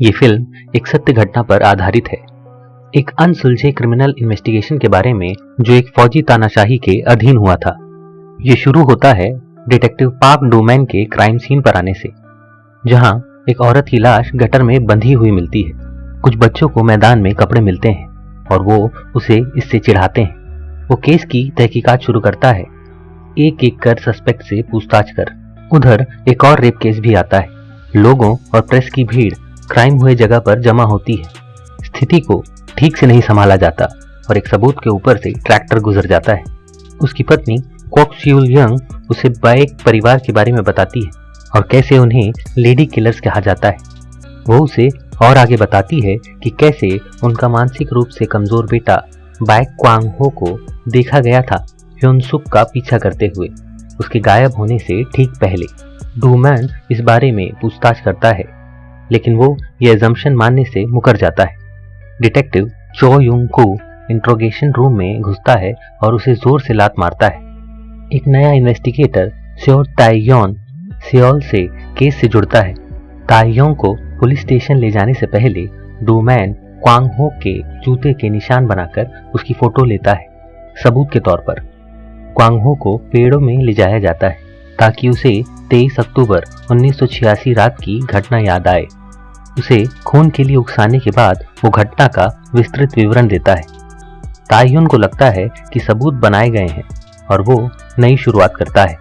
ये फिल्म एक सत्य घटना पर आधारित है, एक अनसुलझे क्रिमिनल इन्वेस्टिगेशन के बारे में जो एक फौजी तानाशाही के अधीन हुआ था। ये शुरू होता है डिटेक्टिव पार्क डूमैन के क्राइम सीन पर आने से, जहां एक औरत की लाश गटर में बंधी हुई मिलती है। कुछ बच्चों को मैदान में कपड़े मिलते हैं और वो उसे इससे चिढ़ाते हैं। वो केस की तहकीकात शुरू करता है, एक एक कर सस्पेक्ट से पूछताछ कर। उधर एक और रेप केस भी आता है। लोगों और प्रेस की भीड़ क्राइम हुए जगह पर जमा होती है। स्थिति को ठीक से नहीं संभाला जाता और एक सबूत के ऊपर से ट्रैक्टर गुजर जाता है। उसकी पत्नी क्वॉक स्यूल यंग उसे बाइक परिवार के बारे में बताती है और कैसे उन्हें लेडी किलर्स कहा जाता है। वो उसे और आगे बताती है कि कैसे उनका मानसिक रूप से कमजोर बेटा बाइक क्वांग हो को देखा गया था ह्योन-सुक का पीछा करते हुए उसके गायब होने से ठीक पहले। डूमैन इस बारे में पूछताछ करता है, लेकिन वो ये अजम्पशन मानने से मुकर जाता है। डिटेक्टिव चो युंग को इंट्रोगेशन रूम में घुसता है और उसे जोर से लात मारता है। एक नया इन्वेस्टिगेटर स्योर ताइयोन सियोल से केस से जुड़ता है। ताइयोंग को पुलिस स्टेशन ले जाने से पहले डूमैन क्वांग हो के जूते के निशान बनाकर उसकी फोटो लेता है सबूत के तौर पर। क्वांग हो को पेड़ों में ले जाया जाता है ताकि उसे 23 अक्टूबर 1986 रात की घटना याद आए। उसे खून के लिए उकसाने के बाद वो घटना का विस्तृत विवरण देता है। ताइयोन को लगता है कि सबूत बनाए गए हैं और वो नई शुरुआत करता है।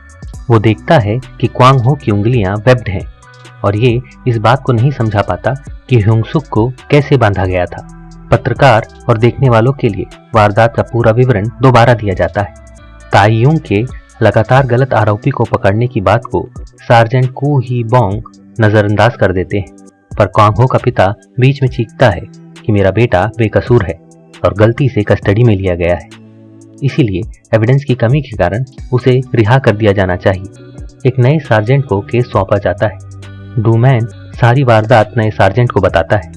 वो देखता है कि क्वांग हो की उंगलियां वेब्ड हैं और ये इस बात को नहीं समझा पाता कि ह्योंग-सुक को कैसे बांधा गया था। पत्रकार और देखने वालों के लिए वारदात का पूरा विवरण दोबारा दिया जाता है। ताइयोंग के लगातार गलत आरोपी को पकड़ने की बात को सार्जेंट कू ही बोंग नजरअंदाज कर देते हैं, पर क्वांग हो का पिता बीच में चीखता है कि मेरा बेटा बेकसूर है और गलती से कस्टडी में लिया गया है, इसीलिए एविडेंस की कमी के कारण उसे रिहा कर दिया जाना चाहिए। एक नए सार्जेंट को केस सौंपा जाता है। डूमैन सारी वारदात नए सार्जेंट को बताता है।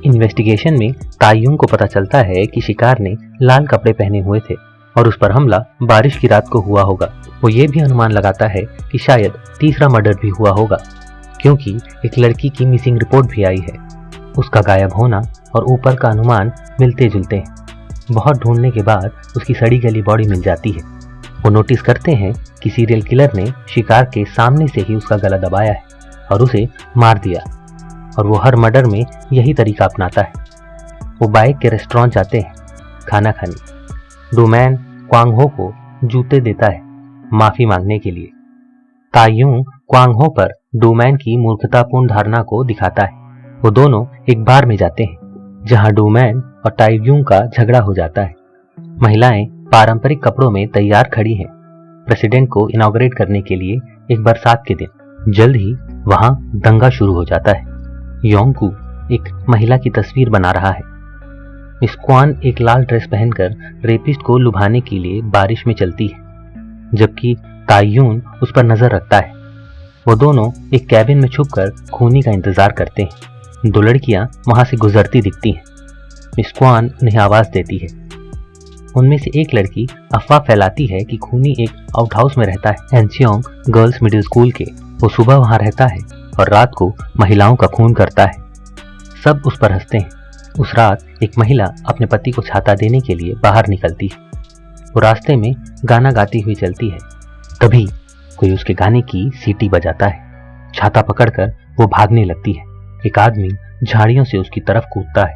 इन्वेस्टिगेशन में ताइयोंग को पता चलता है कि शिकार ने लाल कपड़े पहने हुए थे और उस पर हमला बारिश की रात को हुआ होगा। वो ये भी अनुमान लगाता है कि शायद तीसरा मर्डर भी हुआ होगा, क्योंकि एक लड़की की मिसिंग रिपोर्ट भी आई है। उसका गायब होना और ऊपर का अनुमान मिलते जुलते हैं। बहुत ढूंढने के बाद उसकी सड़ी गली बॉडी मिल जाती है। वो नोटिस करते हैं कि सीरियल किलर ने शिकार के सामने से ही उसका गला दबाया है और उसे मार दिया, और वो हर मर्डर में यही तरीका अपनाता है। वो बाइक के रेस्टोरेंट जाते हैं खाना खाने। डूमैन क्वांग हो को जूते देता है माफी मांगने के लिए। ताइयोंग क्वांग हो पर डूमैन की मूर्खतापूर्ण धारणा को दिखाता है। वो दोनों एक बार में जाते हैं जहां डूमैन और ताइयोंग का झगड़ा हो जाता है। महिलाएं पारंपरिक कपड़ों में तैयार खड़ी हैं प्रेसिडेंट को इनॉग्रेट करने के लिए एक बरसात के दिन। जल्द ही वहां दंगा शुरू हो जाता है। योंगकू एक महिला की तस्वीर बना रहा है। मिस क्वान एक लाल ड्रेस पहनकर रेपिस्ट को लुभाने के लिए बारिश में चलती है, जबकि ताइयून उस पर नजर रखता है। वो दोनों एक कैबिन में छुपकर खूनी का इंतजार करते हैं। दो लड़कियां वहां से गुजरती दिखती हैं। मिस क्वान उन्हें आवाज देती है। उनमें से एक लड़की अफवाह फैलाती है कि खूनी एक आउट हाउस में रहता है, एनसियोंग गर्ल्स मिडिल स्कूल के। वो सुबह वहां रहता है और रात को महिलाओं का खून करता है। सब उस पर हंसते हैं। उस रात एक महिला अपने पति को छाता देने के लिए बाहर निकलती है। वो रास्ते में गाना गाती हुई चलती है। तभी कोई उसके गाने की सीटी बजाता है। छाता पकड़कर वो भागने लगती है। एक आदमी झाड़ियों से उसकी तरफ कूदता है।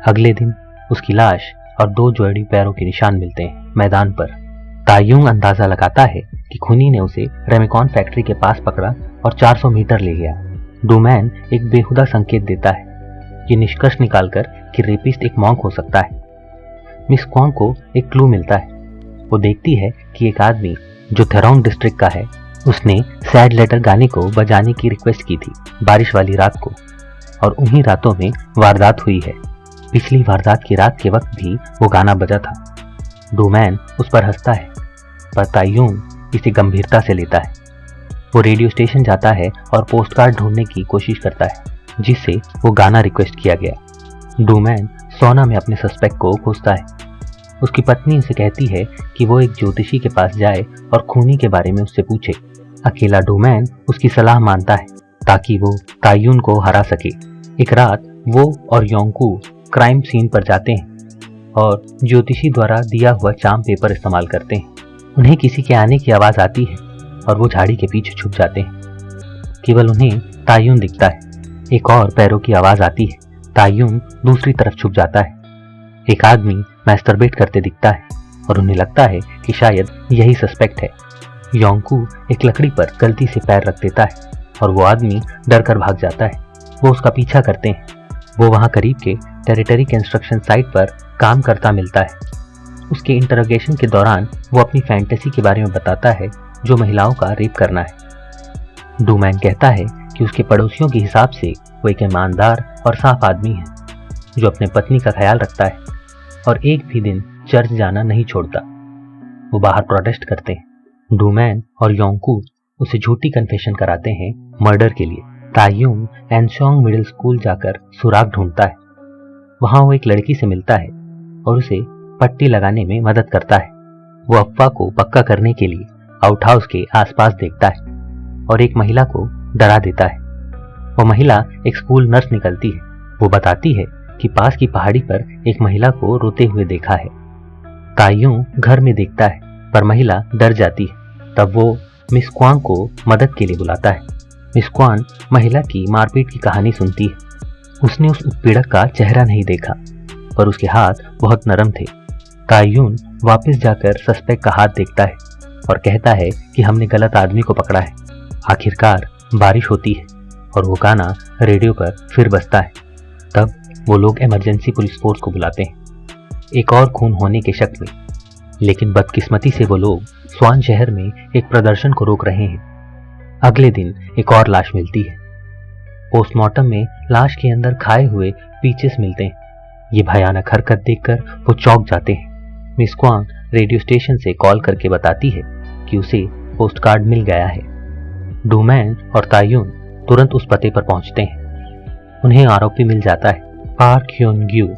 अगले दिन उसकी लाश और 2 जोड़ी पैरों के निशान मिलते हैं मैदान पर। ताइयूंग अंदाजा लगाता है कि खूनी ने उसे रेमिकॉन फैक्ट्री के पास पकड़ा और 400 मीटर ले गया। डूमैन एक बेहुदा संकेत देता है, ये निष्कर्ष निकालकर कि रेपिस्ट एक मॉन्क हो सकता है। मिस क्वांग को एक क्लू मिलता है। वो देखती है कि एक आदमी जो थेरोंग डिस्ट्रिक्ट का है, उसने सैड लेटर गाने को बजाने की रिक्वेस्ट की थी बारिश वाली रात को, और उन्हीं रातों में वारदात हुई है। पिछली वारदात की रात के वक्त भी वो गाना बजा था। डूमैन उस पर हंसता है, पर ताइयूंग इसे गंभीरता से लेता है। वो रेडियो स्टेशन जाता है और पोस्टकार्ड ढूंढने की कोशिश करता है जिससे वो गाना रिक्वेस्ट किया गया। डूमैन सोना में अपने सस्पेक्ट को खोजता है। उसकी पत्नी उसे कहती है कि वो एक ज्योतिषी के पास जाए और खूनी के बारे में उससे पूछे। अकेला डूमैन उसकी सलाह मानता है ताकि वो ताइयून को हरा सके। एक रात वो और योंकू क्राइम सीन पर जाते हैं और ज्योतिषी द्वारा दिया हुआ चार्म पेपर इस्तेमाल करते हैं। उन्हें किसी के आने की आवाज़ आती है और वो झाड़ी के पीछे छुप जाते हैं। केवल उन्हें तायुन दिखता है। एक और पैरों की आवाज़ आती है। तायुन दूसरी तरफ छुप जाता है। एक आदमी मैस्टरबेट करते दिखता है और उन्हें लगता है कि शायद यही सस्पेक्ट है। योंकू एक लकड़ी पर गलती से पैर रख देता है और वो आदमी डर कर भाग जाता है। वो उसका पीछा करते हैं। वो वहाँ करीब के टेरिटरी कंस्ट्रक्शन साइट पर काम करता मिलता है। उसके इंटरोगेशन के दौरान वो अपनी फैंटेसी के बारे में बताता है, जो महिलाओं का रेप करना है। डूमैन कहता है कि उसके पड़ोसियों के हिसाब से वो एक ईमानदार और साफ आदमी है, जो अपने पत्नी का ख्याल रखता है और एक भी दिन चर्च जाना नहीं छोड़ता। वो बाहर प्रोटेस्ट करते हैं। डूमैन और योंकू उसे झूठी कन्फेशन कराते हैं मर्डर के लिए। तायुन एनशोंग मिडिल स्कूल जाकर सुराग ढूंढता है। वहां वो एक लड़की से मिलता है और उसे पट्टी लगाने में मदद करता है। वो अफवाह को पक्का करने के लिए आउटहाउस के आसपास देखता है और एक महिला को डरा देता है। वो महिला एक स्कूल नर्स निकलती है। वो बताती है कि पास की पहाड़ी पर एक महिला को रोते हुए देखा है। तायुन घर में देखता है पर महिला डर जाती है। तब वो मिस क्वांग को मदद के लिए बुलाता है। मिस क्वांग महिला की मारपीट की कहानी सुनती है। उसने उस उत्पीड़क का चेहरा नहीं देखा पर उसके हाथ बहुत नरम थे। तायुन वापस जाकर सस्पेक्ट का हाथ देखता है और कहता है कि हमने गलत आदमी को पकड़ा है। आखिरकार बारिश होती है और वो गाना रेडियो पर फिर बजता है। तब वो लोग इमरजेंसी पुलिस फोर्स को बुलाते हैं, एक और खून होने के शक में। लेकिन बदकिस्मती से वो लोग स्वान शहर में एक प्रदर्शन को रोक रहे हैं। अगले दिन एक और लाश मिलती है। पोस्टमार्टम में लाश के अंदर खाए हुए पीचेस मिलते हैं। ये भयानक हरकत देखकर वो चौंक जाते हैं। मिस क्वांग रेडियो स्टेशन से कॉल करके बताती है कि उसे पोस्ट कार्ड मिल गया है। डूमैन और तायुन तुरंत उस पते पर पहुंचते हैं। उन्हें आरोपी मिल जाता है, पार्क ह्योन ग्यू।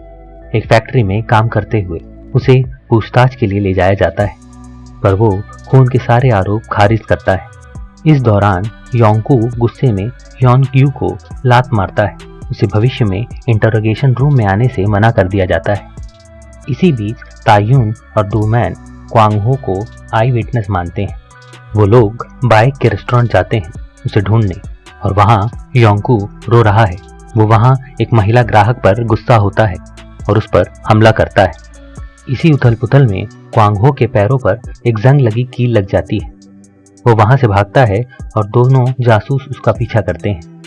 एक फैक्ट्री में काम करते हुए उसे पूछताछ के लिए ले जाया जाता है पर वो खून के सारे आरोप खारिज करता है। इस दौरान योंकू गुस्से में ह्योन ग्यू को लात मारता है। उसे भविष्य में इंटरोगेशन रूम में आने से मना कर दिया जाता है। इसी बीच तायुन और डूमैन क्वांग हो को आई विटनेस मानते हैं। वो लोग बाइक के रेस्टोरेंट जाते हैं उसे ढूंढने और वहाँ योंकू रो रहा है। वो वहाँ एक महिला ग्राहक पर गुस्सा होता है और उस पर हमला करता है। इसी उथल पुथल में क्वांग हो के पैरों पर एक जंग लगी कील लग जाती है। वो वहाँ से भागता है और दोनों जासूस उसका पीछा करते हैं।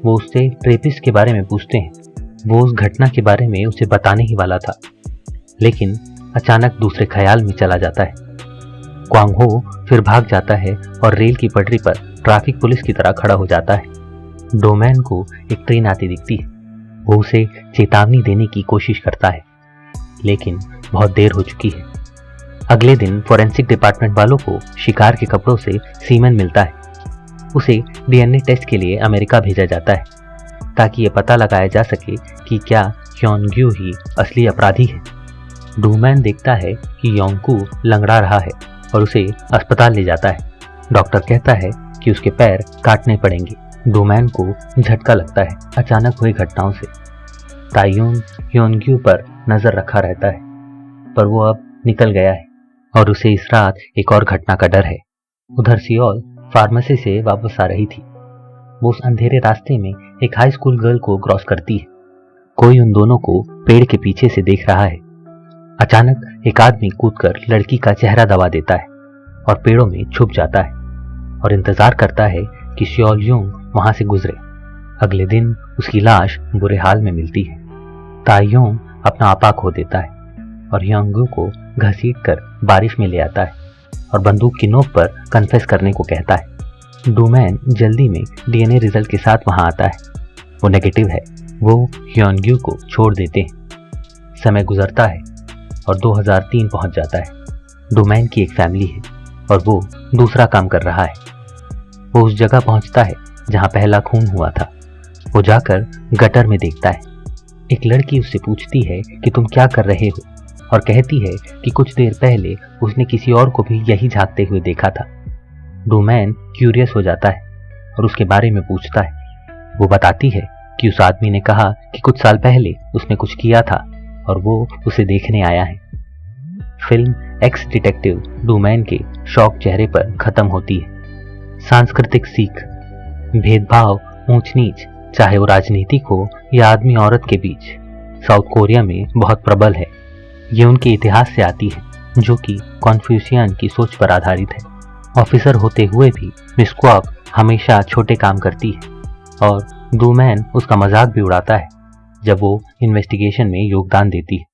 वो उससे ट्रेपिस्ट के बारे में पूछते हैं। वो उस घटना के बारे में उसे बताने ही वाला था, लेकिन अचानक दूसरे ख्याल में चला जाता है। क्वांग हो फिर भाग जाता है और रेल की पटरी पर ट्रैफिक पुलिस की तरह खड़ा हो जाता है। डोमैन को एक ट्रेन आती दिखती है। वो उसे चेतावनी देने की कोशिश करता है, लेकिन बहुत देर हो चुकी है। अगले दिन फोरेंसिक डिपार्टमेंट वालों को शिकार के कपड़ों से सीमेन मिलता है। उसे डीएनए टेस्ट के लिए अमेरिका भेजा जाता है ताकि ये पता लगाया जा सके कि क्या ह्योन-ग्यू ही असली अपराधी है। डूमैन देखता है कि योंकू लंगड़ा रहा है और उसे अस्पताल ले जाता है। डॉक्टर कहता है कि उसके पैर काटने पड़ेंगे। डूमैन को झटका लगता है अचानक हुई घटनाओं से। तायुन ह्योन-ग्यू पर नजर रखा रहता है, पर वो अब निकल गया है और उसे इस रात एक और घटना का डर है। उधर सियोल फार्मेसी से वापस आ रही थी। वो उस अंधेरे रास्ते में एक हाई स्कूल गर्ल को क्रॉस करती है। कोई उन दोनों को पेड़ के पीछे से देख रहा है। अचानक एक आदमी कूदकर लड़की का चेहरा दबा देता है और पेड़ों में छुप जाता है और इंतजार करता है कि सियोल यूंग वहां से गुजरे। अगले दिन उसकी लाश बुरे हाल में मिलती है। तायुन अपना आपा खो देता है और योंगू को घसीटकर बारिश में ले आता है और बंदूक की नोक पर कन्फेस करने को कहता है। डूमैन जल्दी में डीएनए रिजल्ट के साथ वहां आता है। वो नेगेटिव है। वो ह्योन-ग्यू को छोड़ देते हैं। समय गुजरता है और 2003 पहुंच जाता है। डूमैन की एक फैमिली है और वो दूसरा काम कर रहा है। वो उस जगह पहुंचता है जहां पहला खून हुआ था। वो जाकर गटर में देखता है। एक लड़की उससे पूछती है कि तुम क्या कर रहे हो, और कहती है कि कुछ देर पहले उसने किसी और को भी यही झांकते हुए देखा था। डूमैन क्यूरियस हो जाता है और उसके बारे में पूछता है। वो बताती है कि कि उस आदमी ने कहा कि कुछ साल पहले उसने कुछ किया था और वो उसे देखने आया है। फिल्म एक्स डिटेक्टिव डूमैन के शौक चेहरे पर खत्म होती है। सांस्कृतिक सीख, भेदभाव, ऊंच नीच, चाहे वो राजनीतिक हो या आदमी औरत के बीच, साउथ कोरिया में बहुत प्रबल है। ये उनके इतिहास से आती है जो कि कॉन्फ्यूशियन की सोच पर आधारित है। ऑफिसर होते हुए भी मिस क्वाक हमेशा छोटे काम करती है और डूमैन उसका मजाक भी उड़ाता है जब वो इन्वेस्टिगेशन में योगदान देती है।